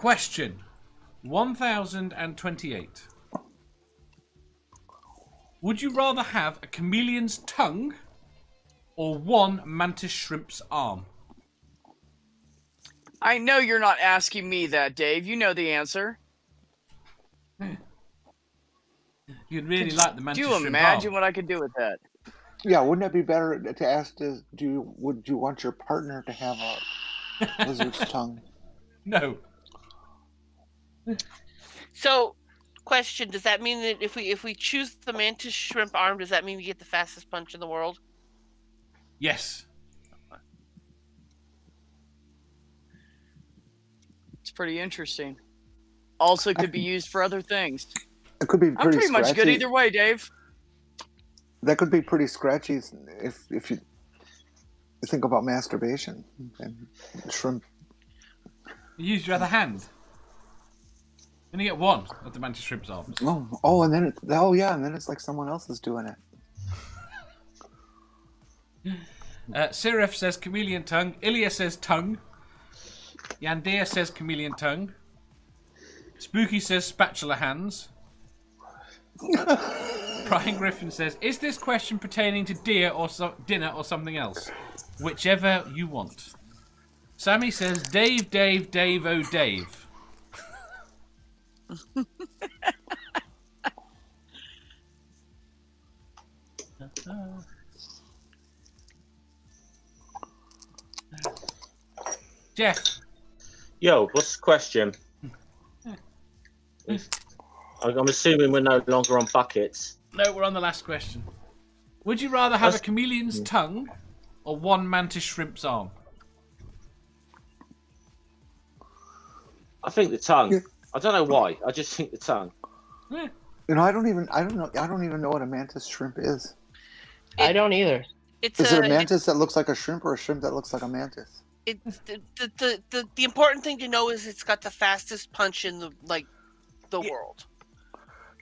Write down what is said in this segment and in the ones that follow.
Question 1028. Would you rather have a chameleon's tongue or one mantis shrimp's arm? I know you're not asking me that, Dave. You know the answer. You'd really like the mantis Do you shrimp imagine arm. what I could do with that? Yeah, wouldn't it be better to ask? Would you want your partner to have a lizard's tongue? No. So, question: does that mean that if we choose the mantis shrimp arm, does that mean we get the fastest punch in the world? Yes. It's pretty interesting. Also could be used for other things. It could be I'm pretty pretty much good scratchy. either way, Dave. That could be pretty scratchy if you think about masturbation and shrimp. You used your other hand. Then you get one of the mantis shrimp's arms. And then it's like someone else is doing it. Siref says chameleon tongue. Ilya says tongue. Yandia says chameleon tongue. Spooky says spatula hands. Brian Griffin says, is this question pertaining to dinner or something else? Whichever you want. Sammy says, Dave, oh Dave. Jeff. Yo, what's the question? I'm assuming we're no longer on buckets. No, we're on the last question. Would you rather have a chameleon's tongue or one mantis shrimp's arm? I think the tongue. I don't know why. I just think the tongue. Yeah. I don't even know what a mantis shrimp is. I don't either. It's Is it a mantis that looks like a shrimp or a shrimp that looks like a mantis? It's the important thing to know is it's got the fastest punch in the world.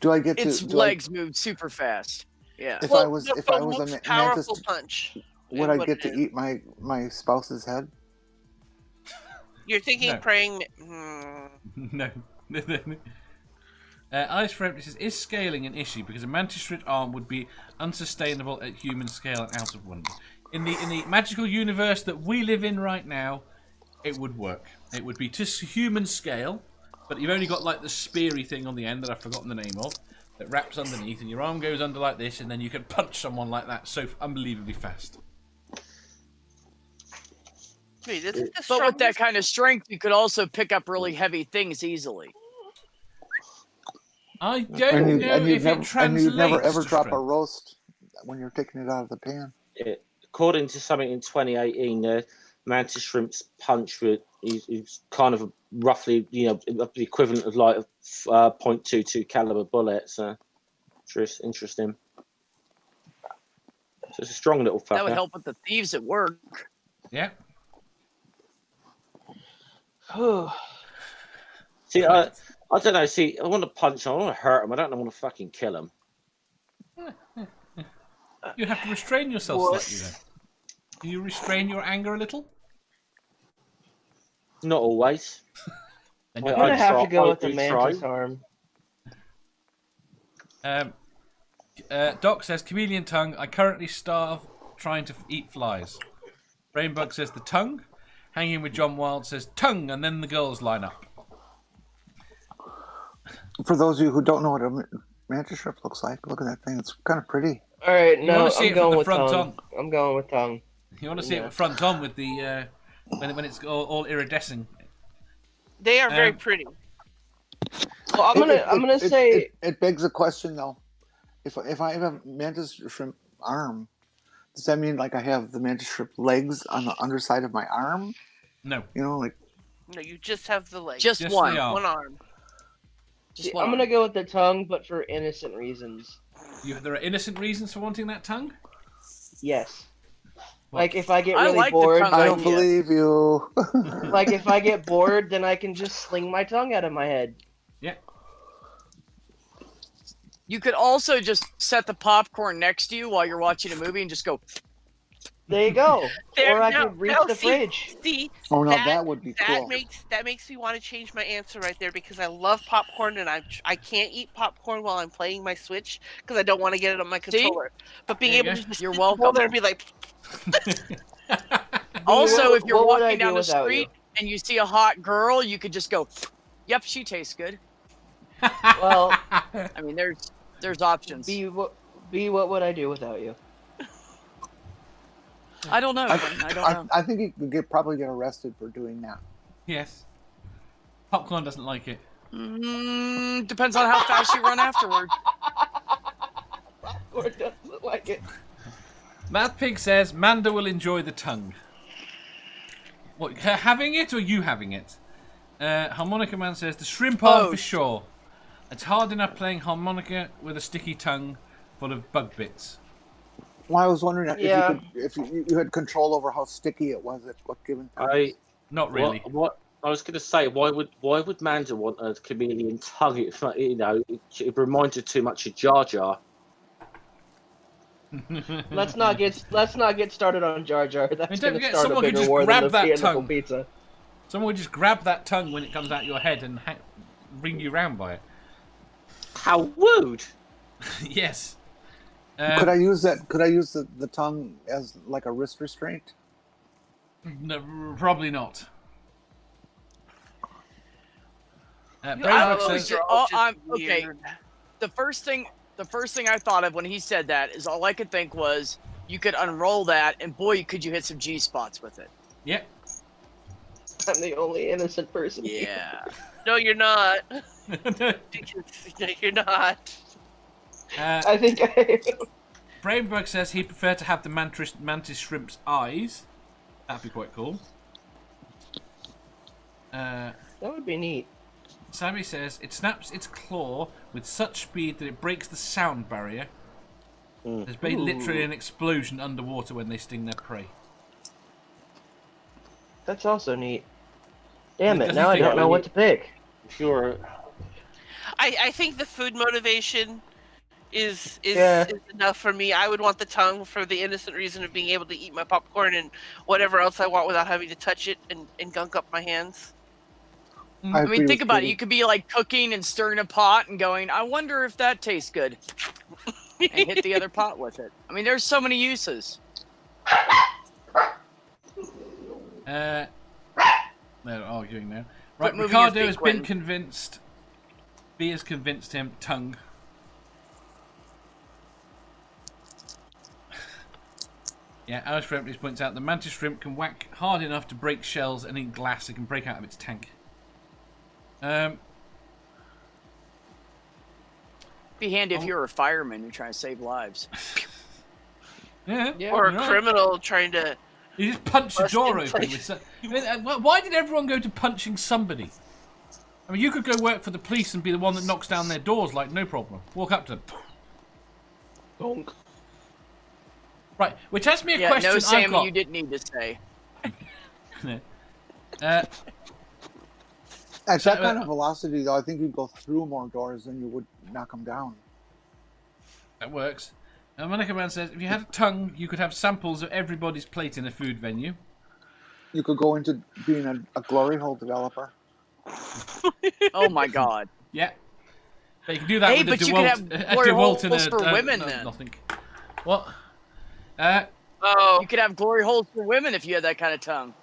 Do I get to? Its legs move super fast. Yeah. If I was a most powerful mantis, punch, would I get to eat my spouse's head? You're thinking No. praying. No. Ice Friendly says, is scaling an issue? Because a mantis shrimp arm would be unsustainable at human scale and out of wonder. In the magical universe that we live in right now, it would work. It would be to human scale, but you've only got like the speary thing on the end that I've forgotten the name of, that wraps underneath, and your arm goes under like this, and then you can punch someone like that so unbelievably fast. Wait, this is the But with that strongest- kind of strength, you could also pick up really heavy things easily. I don't know if it translates. And you'd never ever to drop a strength. roast when you're taking it out of the pan. According to something in 2018, mantis shrimp's punch is kind of roughly, the equivalent of like a .22 caliber bullet. So, it's interesting. So it's a strong little fucker. That would help with the thieves at work. Yeah. See, I don't know. See, I want to punch him. I want to hurt him. I don't want to fucking kill him. You have to restrain yourself slightly then. Do you restrain your anger a little? Not always. I'm gonna have to go with the mantis try. arm. Doc says, chameleon tongue, I currently starve trying to eat flies. Brainbug says the tongue. Hanging with John Wild says tongue, and then the girls line up. For those of you who don't know what a mantis shrimp looks like, look at that thing. It's kind of pretty. All right, You no, wanna see I'm it from going the with front tongue. on. I'm going with tongue. You want to see it front on with the when it's all iridescent. They are very pretty. Well, I'm gonna say it begs a question though. If I have a mantis shrimp arm, does that mean like I have the mantis shrimp legs on the underside of my arm? No. No, you just have the legs. Just one. the arm. One arm. Just I'm gonna go with the tongue, but for innocent reasons. There are innocent reasons for wanting that tongue? Yes. Like if I get I really like the bored, tongue I idea. don't believe you. like if I get bored, then I can just sling my tongue out of my head. Yeah. You could also just set the popcorn next to you while you're watching a movie and just go. There you go. Or I no, could reach no, the see, fridge. See, Oh no, that would be that cool. makes me want to change my answer right there because I love popcorn and I can't eat popcorn while I'm playing my Switch because I don't want to get it on my controller. But being There you able go. to just You're sit there welcome. and be like, Also, if you're what would I walking do down the without street and you see a hot girl, you could just go, "Yep, she tastes good." Well, I mean, there's options. what would I do without you? I don't know. I don't know. I think you could probably get arrested for doing that. Yes. Popcorn doesn't like it. Depends on how fast you run afterward. Or doesn't like it. Matt Pig says Manda will enjoy the tongue. What, her having it or you having it? Harmonica Man says the shrimp arm for Both. sure. It's hard enough playing harmonica with a sticky tongue full of bug bits. Well, I was wondering Yeah. if you had control over how sticky it was at what given time. Not really. What I was going to say, why would Manda want a chameleon tongue? It reminds her too much of Jar Jar. Let's not get started on Jar Jar. That's don't gonna forget, start a someone could bigger just war grab than the that pineapple tongue. pizza. Someone would just grab that tongue when it comes out your head and bring you round by it. How rude! Yes. Could I use that? Could I use the tongue as like a wrist restraint? No, probably not. Brainbox Oh, says, I'm okay. The first thing I thought of when he said that is all I could think was you could unroll that, and boy, could you hit some G spots with it. "Yep, I'm the only innocent person. here. Yeah. no, you're not. No, you're not. I think I. Brainbug says he'd prefer to have the mantis shrimp's eyes. That'd be quite cool. That would be neat. Sammy says it snaps its claw with such speed that it breaks the sound barrier. There's been literally an explosion underwater when they sting their prey. That's also neat. Damn it! Doesn't Now I think don't know what to pick. Sure. I think the food motivation is Yeah. enough for me. I would want the tongue for the innocent reason of being able to eat my popcorn and whatever else I want without having to touch it and gunk up my hands. I mean, think about it. You could be like cooking and stirring a pot and going, I wonder if that tastes good. And hit the other pot with it. I mean, there's so many uses. They're arguing now. Quit Right, moving your Ricardo feet, has been Quentin. convinced. B has convinced him. Tongue. Yeah, Alice Shrimp points out the mantis shrimp can whack hard enough to break shells and in glass it can break out of its tank. Be handy if you're a fireman and trying to save lives. Yeah, Yeah. Or a right. criminal trying to. You just punch the Bust door in open. place. Why did everyone go to punching somebody? I mean, you could go work for the police and be the one that knocks down their doors, like, no problem. Walk up to them. Donk. Right, which asks me a Yeah, question no, I've Sammy, got. you didn't need to say. At that kind of velocity, though, I think you'd go through more doors than you would knock them down. That works. Monica Man says, if you had a tongue, you could have samples of everybody's plate in a food venue. You could go into being a glory hole developer. Oh my God. Yeah. But you can do that Hey, with but a you DeWalt, could have a glory DeWalt and holes for women no, then. nothing. What? Oh, You could have glory holes for women if you had that kind of tongue.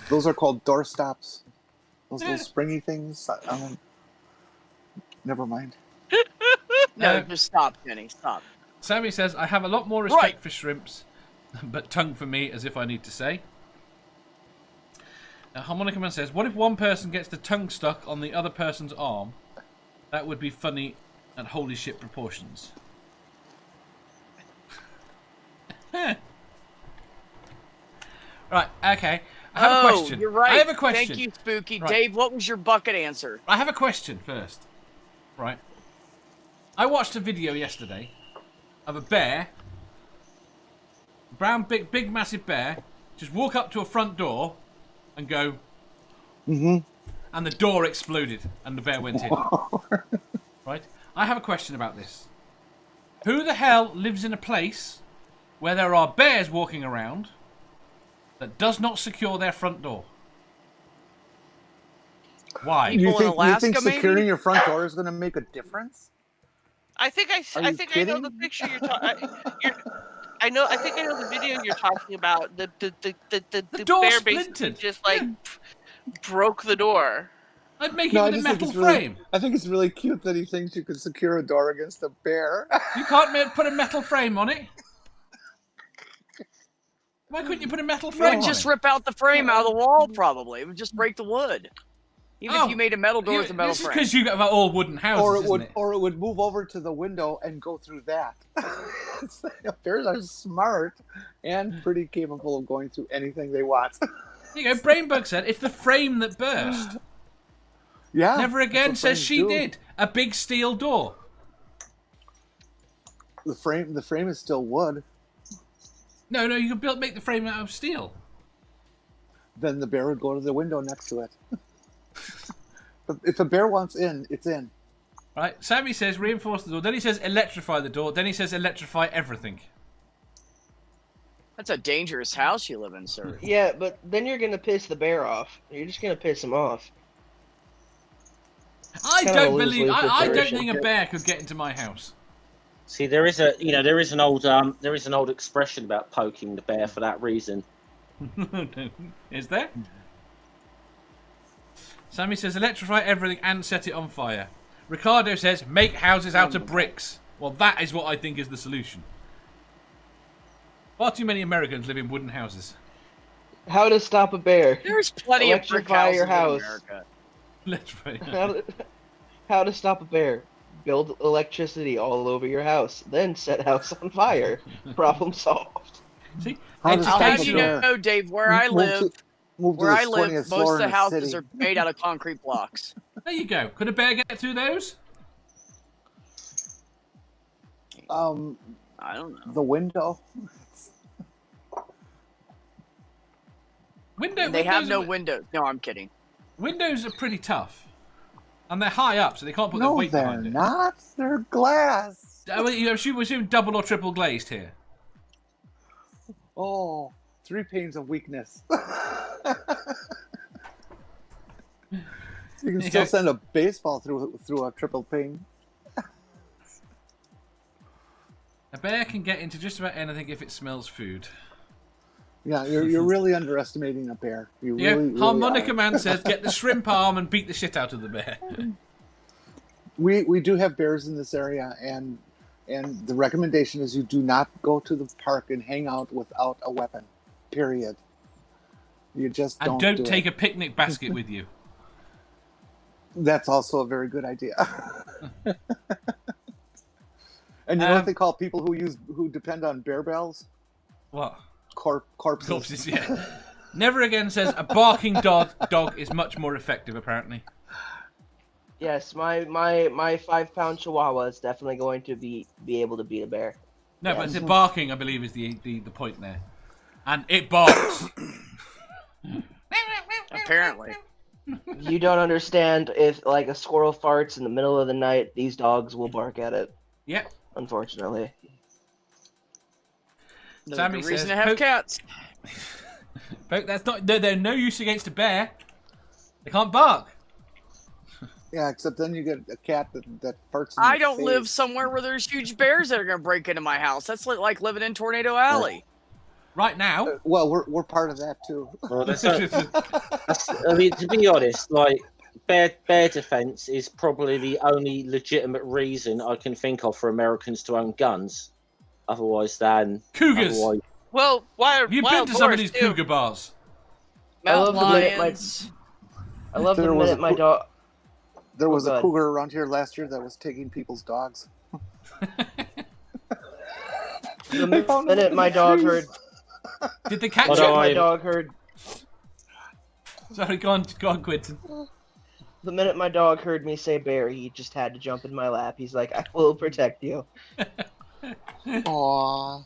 Those are called door stops. Those little springy things. Never mind. No, just stop, Jenny. Stop. Sammy says, I have a lot more respect Right. for shrimps, but tongue for me, as if I need to say. Harmonica Man says, what if one person gets the tongue stuck on the other person's arm? That would be funny at holy shit proportions. Right, okay. I have a question. You're right. I have a question. Thank you, Spooky. Right. Dave, what was your bucket answer? I have a question first. Right. I watched a video yesterday of a bear, brown, big, massive bear, just walk up to a front door and go, and the door exploded and the bear went in. Right? I have a question about this. Who the hell lives in a place where there are bears walking around that does not secure their front door. Why? People in Alaska, you think maybe? securing your front door is going to make a difference? I think I know kidding? the picture you're talking. I think I know the video you're talking about. The door bear splintered. basically just like broke the door. I'd make it with a metal frame. I think it's really cute that he thinks you can secure a door against a bear. You can't put a metal frame on it. Why couldn't you put a metal frame on Just it? rip out the frame out of the wall, probably. It would just break the wood. Even if you made a metal door with a metal This is frame. because you got all wooden houses, or it would move over to the window and go through that. Bears are smart and pretty capable of going through anything they want. There you go. Brainbug said it's the frame that burst. Yeah. Never again that's what says she frames do. did. A big steel door. The frame is still wood. No, you can make the frame out of steel. Then the bear would go to the window next to it. But if a bear wants in, it's in. Right, Sammy says reinforce the door. Then he says electrify the door. Then he says electrify everything. That's a dangerous house you live in, sir. Yeah, but then you're gonna piss the bear off. You're just gonna piss him off. I Kinda don't a believe. lose-lose I don't situation. think a bear could get into my house. See, there is an old expression about poking the bear for that reason. Is there? Sammy says electrify everything and set it on fire. Ricardo says make houses out of bricks. Well, that is what I think is the solution. Far too many Americans live in wooden houses. How to stop a bear? There's plenty of brick Electrify houses your in house. America. Electrify. How to stop a bear? Build electricity all over your house, then set house on fire. Problem solved. See, How does How do education. you know, Dave, where I live, Move to where the I live, 20th most floor of the in houses city. are made out of concrete blocks. There you go. Could a bear get through those? I don't know. The window. They have no windows. No, I'm kidding. Windows are pretty tough, and they're high up, so they can't put their No, weight they're behind it. not. They're glass. We're assuming double or triple glazed here. Oh, 3 panes of weakness. You can still send a baseball through a triple pane. A bear can get into just about anything if it smells food. Yeah, you're really underestimating a bear. You really Harmonica are. Man says get the shrimp arm and beat the shit out of the bear. We do have bears in this area, and the recommendation is you do not go to the park and hang out without a weapon. Period. You just And don't don't take a picnic basket with you. That's also a very good idea. And you know what they call people who depend on bear bells? What? Corpses. Corpses, yeah. Never again says a barking dog is much more effective, apparently. Yes, my 5-pound Chihuahua is definitely going to be able to beat a bear. No, but the barking, I believe, is the point there. And it barks. Apparently. You don't understand, if like a squirrel farts in the middle of the night, these dogs will bark at it. Yep. Unfortunately. Sammy There's a reason says, to have cats. Poke, that's not. They're no use against a bear. They can't bark. Yeah, except then you get a cat that farts. I don't live somewhere where there's huge bears that are going to break into my house. That's like living in Tornado Alley. Right now. Well, we're part of that too. Well, I mean, to be honest, like bear defense is probably the only legitimate reason I can think of for Americans to own guns. Otherwise, cougars. Well, You've been to some of these cougar bars. Mountain I love the minute my dog. There was God. a cougar around here last year that was taking people's dogs. The minute my dog heard. Did they catch The it? minute my dog heard. Sorry, go on, Quentin. The minute my dog heard me say bear, he just had to jump in my lap. He's like, "I will protect you." Aww.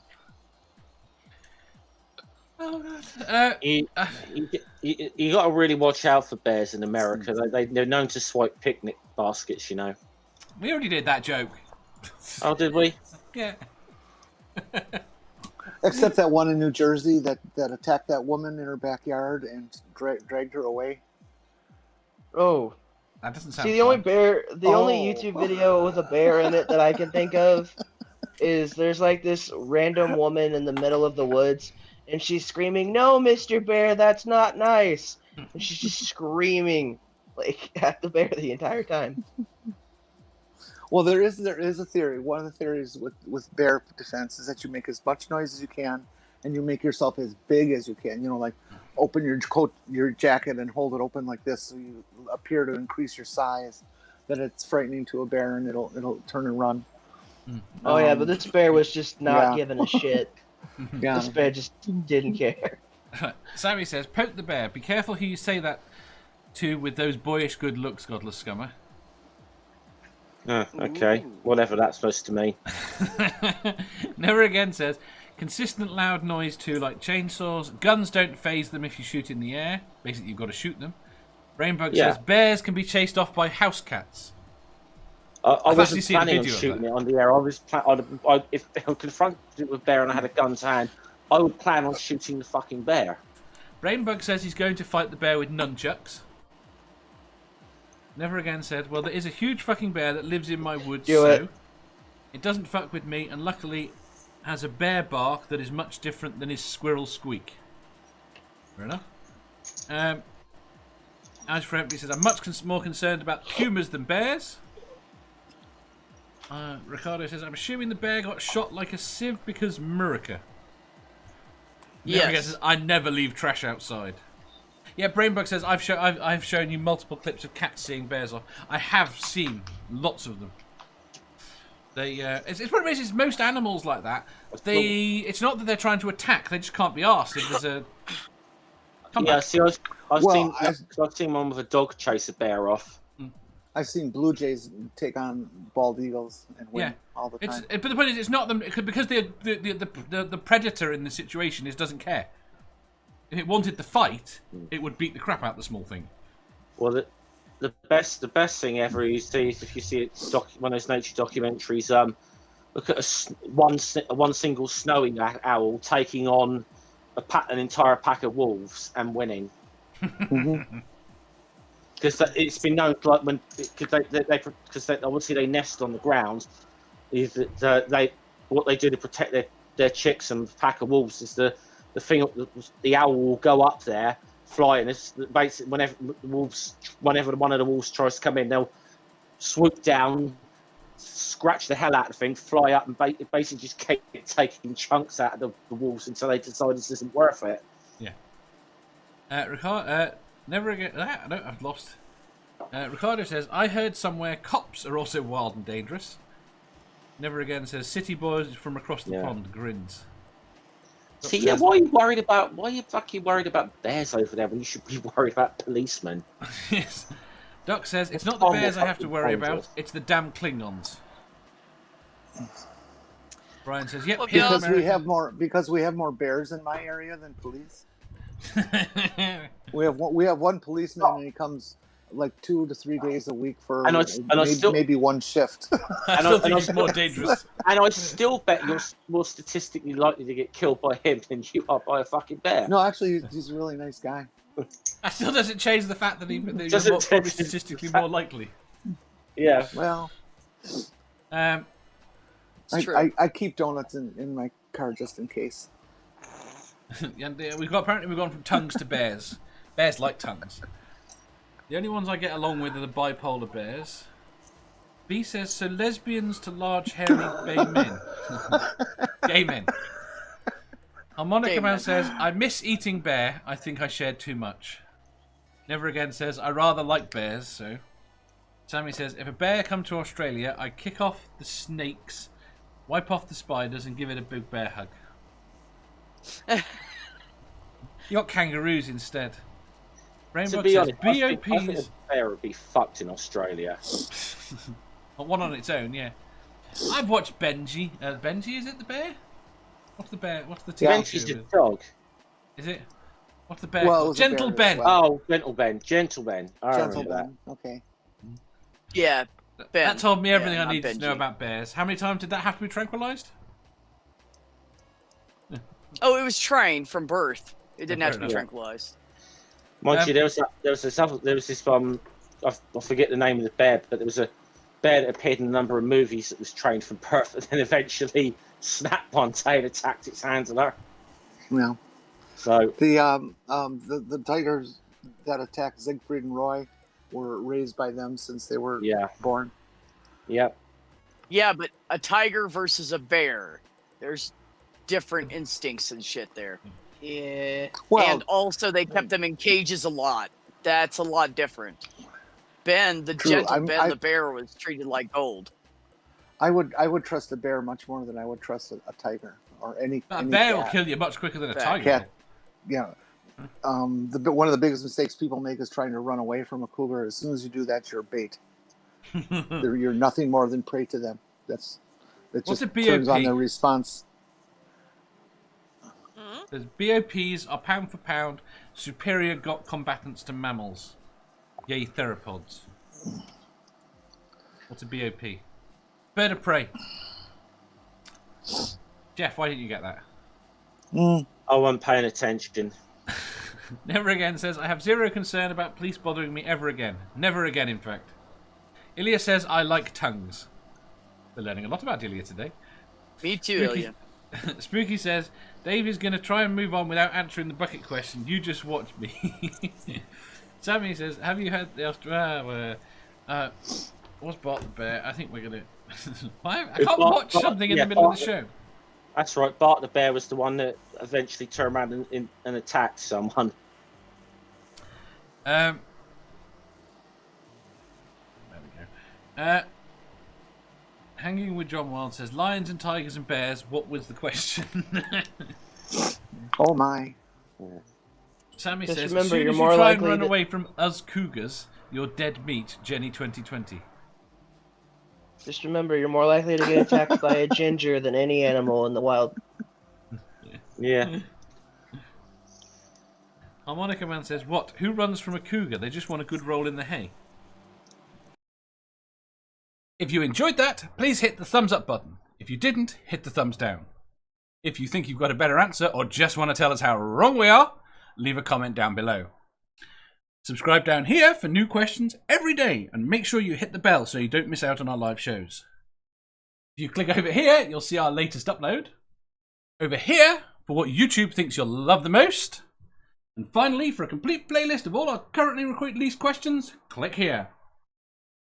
Oh, God. You got to really watch out for bears in America. They're known to swipe picnic baskets, you know. We already did that joke. Oh, did we? Yeah. Except that one in New Jersey that attacked that woman in her backyard and dragged her away. Oh, That doesn't sound see, the only fun. bear, the only Oh. YouTube video with a bear in it that I can think of is there's like this random woman in the middle of the woods, and she's screaming, "No, Mr. Bear, that's not nice!" And she's just screaming like at the bear the entire time. Well, there is a theory. One of the theories with bear defense is that you make as much noise as you can, and you make yourself as big as you can. You know, like open your jacket and hold it open like this, so you appear to increase your size. That it's frightening to a bear, and it'll turn and run. Oh yeah, but this bear was just not yeah. giving a shit. Yeah. This bear just didn't care. Sammy says, "Poke the bear. Be careful who you say that to with those boyish good looks, godless scummer." Okay, whatever that's supposed to mean. Never Again says, "Consistent loud noise too, like chainsaws. Guns don't phase them if you shoot in the air. Basically, you've got to shoot them." Rainbug says, "Bears can be chased off by house cats." I wasn't seen a planning on video of shooting that. it on the air. If I confronted with a bear and I had a gun to hand, I would plan on shooting the fucking bear. Rainbug says he's going to fight the bear with nunchucks. Never Again said, "Well, there is a huge fucking bear that lives in my woods, so it doesn't fuck with me, and luckily has a bear bark that is much different than his squirrel squeak." Fair enough. As for Empty says, "I'm much more concerned about pumas than bears." Ricardo says, "I'm assuming the bear got shot like a sieve because Murica." Never Again says, "I never leave trash outside." Yeah, Brainbug says, I've shown you multiple clips of cats seeing bears off. I have seen lots of them. They it's what it is. Most animals like that. It's not that they're trying to attack. They just can't be arsed if there's a. See, I've seen one with a dog chase a bear off. I've seen blue jays take on bald eagles and win all the time. But the point is, it's not them because the predator in the situation doesn't care. If it wanted to fight, it would beat the crap out of the small thing. Well, the best thing ever you see is if you see one of those nature documentaries. Look at one single snowing owl taking on an entire pack of wolves and winning. Because it's been known, like because obviously they nest on the ground. Is that what they do to protect their chicks and pack of wolves is the thing. The owl will go up there, fly, and it's basically whenever one of the wolves tries to come in, they'll swoop down, scratch the hell out of the thing, fly up, and basically just keep taking chunks out of the wolves until they decide this isn't worth it. Yeah. Never Again. No, I've lost. Ricardo says, "I heard somewhere cops are also wild and dangerous." Never Again says, "City boys from across the pond," grins. See, why are you fucking worried about bears over there when you should be worried about policemen? Yes. Doc says, "It's not the bears I have to worry about, it's the damn Klingons." Brian says, "Yep." Because we have more bears in my area than police. We have one policeman, and he comes like 2 to 3 days a week for maybe one shift. I still think he's more dangerous. And I still bet you're more statistically likely to get killed by him than you are by a fucking bear. No, actually, he's a really nice guy. That still doesn't change the fact that you're probably statistically more likely. Yeah. Well, I keep donuts in my car just in case. And we've gone from tongues to bears. Bears like tongues. The only ones I get along with are the bipolar bears. B says, "So lesbians to large hairy gay men." Gay men. Harmonica Man says, "I miss eating bear. I think I shared too much." Never Again says, "I rather like bears, so." Sammy says, "If a bear come to Australia, I kick off the snakes, wipe off the spiders, and give it a big bear hug." You got kangaroos instead. Rainbow to be says, honest, I think BOPs. a bear would be fucked in Australia. One on its own, yeah. I've watched Benji. Benji, is it the bear? What's the bear? What's the Benji's a dog. Is it? What's the bear? Well, Gentle Ben. Oh, Gentle Ben. Gentle Ben. I remember that. Okay. Yeah. Ben. That told me everything I not needed to know Benji. about bears. How many times did that have to be tranquilized? Oh, it was trained from birth. It didn't have to be enough. tranquilized. Mind you, there was this I forget the name of the bear, but there was a bear that appeared in a number of movies that was trained from birth, and then eventually snapped one day and attacked its handler. Yeah. So the tigers that attacked Siegfried and Roy were raised by them since they were born. Yep. Yeah, but a tiger versus a bear. There's different instincts and shit there. Yeah. Well, And also they kept them in cages a lot. That's a lot different. Ben, the True. gentle Ben, the bear, was treated like gold. I would trust a bear much more than I would trust a tiger or any. A any bear will cat. kill you much quicker than a Cat. tiger. Cat. Yeah. One of the biggest mistakes people make is trying to run away from a cougar. As soon as you do that, you're bait. You're nothing more than prey to them. That What's just a turns on BOP? their response. There's BOPs are pound for pound superior combatants to mammals. Yay, theropods. What's a BOP? Bird of prey. Jeff, why didn't you get that? I wasn't paying attention. Never Again says, I have zero concern about police bothering me ever again. Never again, in fact. Ilya says, I like tongues. We're learning a lot about Ilya today. Me too, Ilya. Spooky says, Dave is going to try and move on without answering the bucket question. You just watch me. Sammy says, have you heard the what's Bart the Bear? I think we're going to... I can't watch something in the middle of the show. That's right. Bart the bear was the one that eventually turned around and attacked someone. There we go. Hanging with John Wild says, lions and tigers and bears, what was the question? Oh my. Sammy Just says, remember, as soon you're as more you try and likely run to- away from us cougars, you're dead meat, Jenny 2020. Just remember, you're more likely to get attacked by a ginger than any animal in the wild. Yeah. Harmonica Man says, what? Who runs from a cougar? They just want a good roll in the hay. If you enjoyed that, please hit the thumbs up button. If you didn't, hit the thumbs down. If you think you've got a better answer or just want to tell us how wrong we are, leave a comment down below. Subscribe down here for new questions every day and make sure you hit the bell so you don't miss out on our live shows. If you click over here, you'll see our latest upload. Over here, for what YouTube thinks you'll love the most. And finally, for a complete playlist of all our currently released questions, click here.